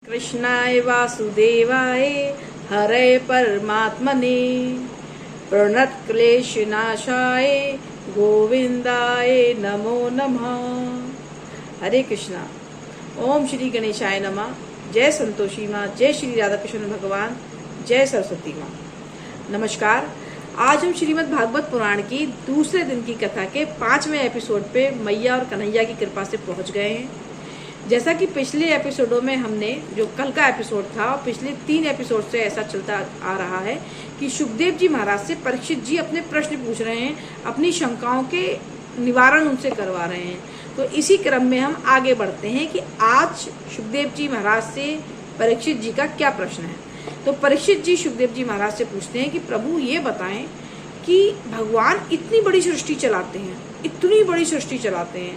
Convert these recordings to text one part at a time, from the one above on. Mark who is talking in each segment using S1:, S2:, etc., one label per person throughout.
S1: कृष्णाय वासुदेवाय हरे परमात्मने प्रणतक्लेशनाशाय गोविंदाय नमो नमः। हरे कृष्णा। ओम श्री गणेशाय नमः। जय संतोषी माँ, जय श्री राधा कृष्ण भगवान, जय सरस्वती माँ। नमस्कार। आज हम श्रीमद् भागवत पुराण की दूसरे दिन की कथा के 5वें एपिसोड पे मैया और कन्हैया की कृपा से पहुंच गए हैं। जैसा कि पिछले एपिसोडों में हमने, जो कल का एपिसोड था और पिछले 3 एपिसोड से ऐसा चलता आ रहा है कि सुखदेव जी महाराज से परीक्षित जी अपने प्रश्न पूछ रहे हैं, अपनी शंकाओं के निवारण उनसे करवा रहे हैं। तो इसी क्रम में हम आगे बढ़ते हैं कि आज सुखदेव जी महाराज से परीक्षित जी का क्या प्रश्न है। तो परीक्षित जी सुखदेव जी महाराज से पूछते हैं कि प्रभु ये बताएं कि भगवान इतनी बड़ी सृष्टि चलाते हैं, इतनी बड़ी सृष्टि चलाते हैं,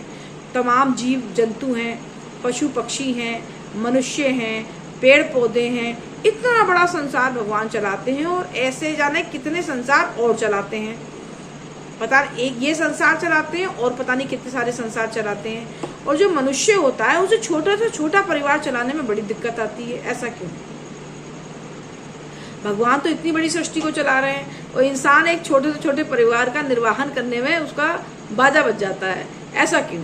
S1: तमाम जीव जंतु हैं, पशु पक्षी हैं, मनुष्य हैं, पेड़ पौधे हैं, इतना बड़ा संसार भगवान चलाते हैं और ऐसे जाने कितने संसार और चलाते हैं। पता एक ये संसार चलाते हैं और पता नहीं कितने सारे संसार चलाते हैं। और जो मनुष्य होता है उसे छोटा से छोटा परिवार चलाने में बड़ी दिक्कत आती है। ऐसा क्यों? भगवान तो इतनी बड़ी सृष्टि को चला रहे हैं और इंसान एक छोटे से छोटे परिवार का निर्वाहन करने में उसका बाजा बज जाता है। ऐसा क्यों?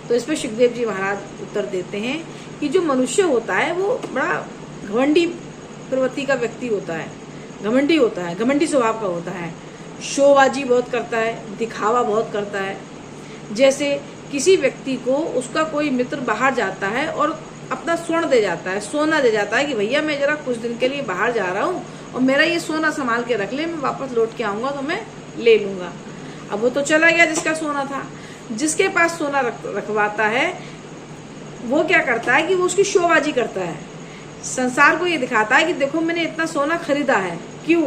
S1: तो इस पर सुखदेव जी महाराज उत्तर देते हैं कि जो मनुष्य होता है वो बड़ा घमंडी प्रवृत्ति का व्यक्ति होता है, घमंडी होता है, घमंडी स्वभाव का होता है, शोबाजी बहुत करता है, दिखावा बहुत करता है। जैसे किसी व्यक्ति को उसका कोई मित्र बाहर जाता है और अपना स्वर्ण दे जाता है, सोना दे जाता है कि भैया मैं जरा कुछ दिन के लिए बाहर जा रहा हूँ और मेरा ये सोना संभाल के रख ले, मैं वापस लौट के आऊंगा तो मैं ले लूंगा। अब वो तो चला गया जिसका सोना था। जिसके पास सोना रखवाता है वो क्या करता है कि वो उसकी शोबाजी करता है, संसार को ये दिखाता है कि देखो मैंने इतना सोना खरीदा है। क्यों?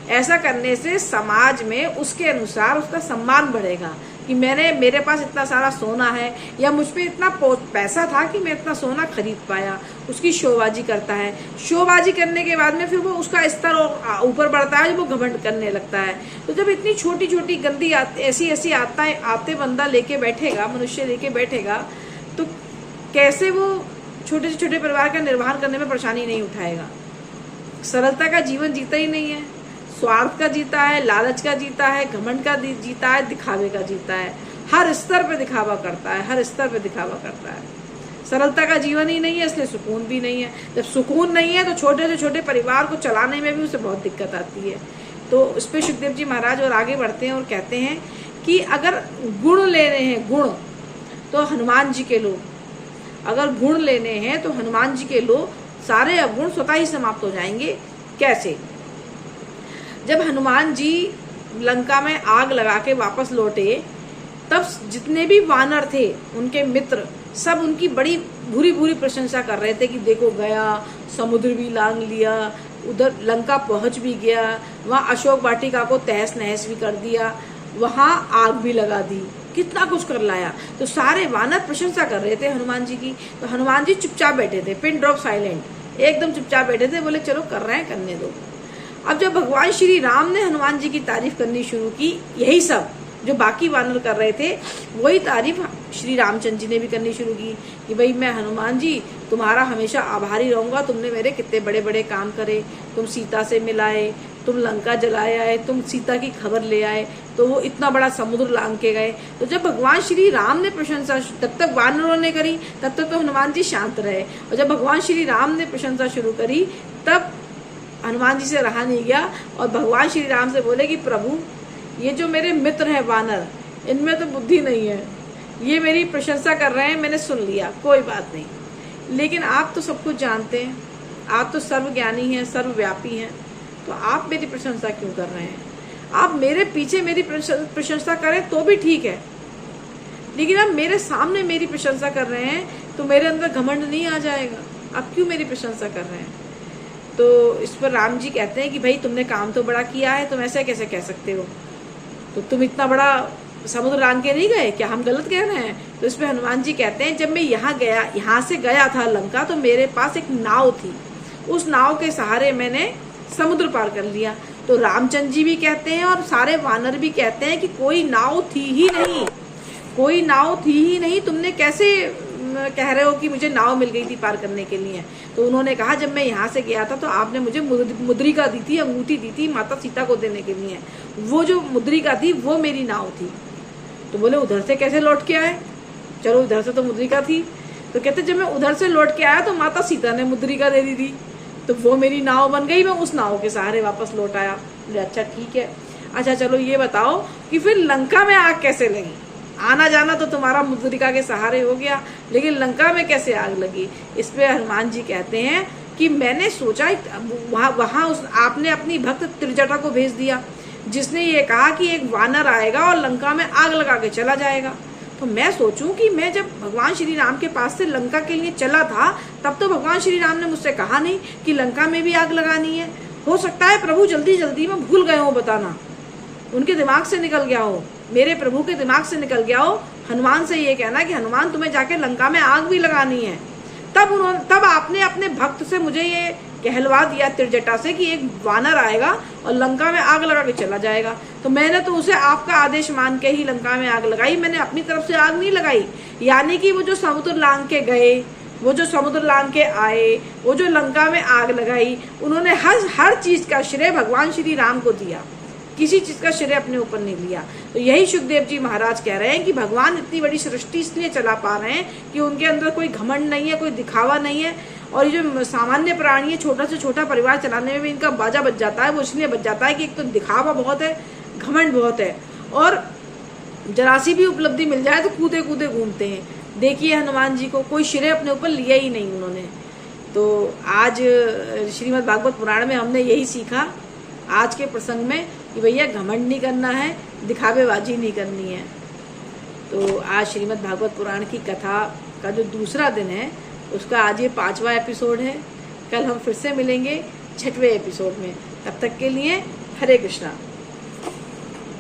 S1: ऐसा करने से समाज में उसके अनुसार उसका सम्मान बढ़ेगा कि मेरे पास इतना सारा सोना है या मुझ पे इतना पैसा था कि मैं इतना सोना खरीद पाया। उसकी शोबाजी करता है। शोबाजी करने के बाद में फिर वो उसका स्तर और ऊपर बढ़ता है, वो घमंड करने लगता है। तो जब इतनी छोटी छोटी गंदी ऐसी आते बंदा लेके बैठेगा, मनुष्य लेके बैठेगा, तो कैसे वो छोटे से छोटे परिवार का निर्वहन करने में परेशानी नहीं उठाएगा? सरलता का जीवन जीता ही नहीं है, स्वार्थ का जीता है, लालच का जीता है, घमंड का जीता है, दिखावे का जीता है। हर स्तर पे दिखावा करता है, हर स्तर पे दिखावा करता है। सरलता का जीवन ही नहीं है, इसलिए सुकून भी नहीं है। जब सुकून नहीं है तो छोटे से छोटे परिवार को चलाने में भी उसे बहुत दिक्कत आती है। तो उस पर सुखदेव जी महाराज और आगे बढ़ते हैं और कहते हैं कि अगर गुण लेने हैं, गुण, तो हनुमान जी के लो। अगर गुण लेने हैं तो हनुमान जी के लो, सारे अवगुण स्वतः ही समाप्त हो जाएंगे। कैसे? जब हनुमान जी लंका में आग लगा के वापस लौटे तब जितने भी वानर थे, उनके मित्र, सब उनकी बड़ी बुरी बुरी प्रशंसा कर रहे थे कि देखो गया, समुद्र भी लांग लिया, उधर लंका पहुंच भी गया, वहां अशोक वाटिका को तहस नहस भी कर दिया, वहां आग भी लगा दी, कितना कुछ कर लाया। तो सारे वानर प्रशंसा कर रहे थे हनुमान जी की। तो हनुमान जी चुपचाप बैठे थे, पिन ड्रॉप साइलेंट, एकदम चुपचाप बैठे थे। बोले चलो कर रहे हैं, करने दो। अब जब भगवान श्री राम ने हनुमान जी की तारीफ करनी शुरू की, यही सब जो बाकी वानर कर रहे थे वही तारीफ श्री रामचंद्र जी ने भी करनी शुरू की कि भाई मैं हनुमान जी तुम्हारा हमेशा आभारी रहूंगा, तुमने मेरे कितने बड़े बड़े काम करे, तुम सीता से मिलाए, तुम लंका जलाए आए, तुम सीता की खबर ले आए, तो वो इतना बड़ा समुद्र लांग के गए। तो जब भगवान श्री राम ने प्रशंसा, तब तक वानरों ने करी, तब तक तो हनुमान जी शांत रहे। और जब भगवान श्री राम ने प्रशंसा शुरू करी तब हनुमान जी से रहा नहीं गया और भगवान श्री राम से बोले कि प्रभु ये जो मेरे मित्र हैं वानर, इनमें तो बुद्धि नहीं है, ये मेरी प्रशंसा कर रहे हैं, मैंने सुन लिया, कोई बात नहीं, लेकिन आप तो सब कुछ जानते हैं, आप तो सर्वज्ञानी हैं, सर्वव्यापी हैं, तो आप मेरी प्रशंसा क्यों कर रहे हैं? आप मेरे पीछे मेरी प्रशंसा करें तो भी ठीक है, लेकिन आप मेरे सामने मेरी प्रशंसा कर रहे हैं तो मेरे अंदर घमंड नहीं आ जाएगा? आप क्यों मेरी प्रशंसा कर रहे हैं? तो इस पर राम जी कहते हैं कि भाई तुमने काम तो बड़ा किया है, तुम ऐसे कैसे कह सकते हो? तो तुम इतना बड़ा समुद्र लांग के नहीं गए क्या? हम गलत कह रहे हैं? तो इस पर हनुमान जी कहते हैं जब मैं यहाँ से गया था लंका, तो मेरे पास एक नाव थी, उस नाव के सहारे मैंने समुद्र पार कर लिया। तो रामचंद्र जी भी कहते हैं और सारे वानर भी कहते हैं कि कोई नाव थी ही नहीं, कोई नाव थी ही नहीं, तुमने कैसे कह रहे हो कि मुझे नाव मिल गई थी पार करने के लिए। तो उन्होंने कहा जब मैं यहाँ से गया था तो आपने मुझे मुद्रिका दी थी, अंगूठी दी थी माता सीता को देने के लिए, वो जो मुद्रिका थी वो मेरी नाव थी। तो बोले उधर से कैसे लौट के आए? चलो उधर से तो मुद्रिका थी। तो कहते जब मैं उधर से लौट के आया तो माता सीता ने मुद्रिका दे दी थी, तो वो मेरी नाव बन गई, मैं उस नाव के सहारे वापस लौट आया। बोले अच्छा ठीक है। अच्छा चलो ये बताओ कि फिर लंका में आग कैसे लगी? आना जाना तो तुम्हारा मुद्रिका के सहारे हो गया, लेकिन लंका में कैसे आग लगी? इस पे हनुमान जी कहते हैं कि मैंने सोचा वहां आपने अपनी भक्त त्रिजटा को भेज दिया, जिसने ये कहा कि एक वानर आएगा और लंका में आग लगा के चला जाएगा। तो मैं सोचूं कि मैं जब भगवान श्री राम के पास से लंका के लिए चला था तब तो भगवान श्री राम ने मुझसे कहा नहीं कि लंका में भी आग लगानी है। हो सकता है प्रभु जल्दी जल्दी में भूल गए हो बताना, उनके दिमाग से निकल गया हो, मेरे प्रभु के दिमाग से निकल गया हो। हनुमान से ये कहना कि हनुमान तुम्हें जाके लंका में आग भी लगानी है। तब आपने अपने भक्त से मुझे ये कहलवा दिया त्रिजटा से कि एक वानर आएगा और लंका में आग लगा के चला जाएगा। तो मैंने तो उसे आपका आदेश मान के ही लंका में आग लगाई, मैंने अपनी तरफ से आग नहीं लगाई। यानी कि वो जो समुद्र लांग के गए, वो जो समुद्र लांग के आए, वो जो लंका में आग लगाई, उन्होंने हर चीज का श्रेय भगवान श्री राम को दिया, किसी चीज का श्रेय अपने ऊपर नहीं लिया। तो यही सुखदेव जी महाराज कह रहे हैं कि भगवान इतनी बड़ी सृष्टि इसलिए चला पा रहे हैं कि उनके अंदर कोई घमंड नहीं है, कोई दिखावा नहीं है। और ये जो सामान्य प्राणी है, छोटा से छोटा परिवार चलाने में भी इनका बाजा बच जाता है। वो इसलिए बच जाता है कि एक तो दिखावा बहुत है, घमंड बहुत है, और जरा सी भी उपलब्धि मिल जाए तो कूदे कूदे घूमते हैं। देखिए हनुमान जी को कोई श्रेय अपने ऊपर लिया ही नहीं उन्होंने। तो आज श्रीमद् भागवत पुराण में हमने यही सीखा आज के प्रसंग में कि भैया घमंड नहीं करना है, दिखावेबाजी नहीं करनी है। तो आज श्रीमद् भागवत पुराण की कथा का जो दूसरा दिन है उसका आज ये 5वां एपिसोड है। कल हम फिर से मिलेंगे 6वें एपिसोड में। तब तक के लिए हरे कृष्णा।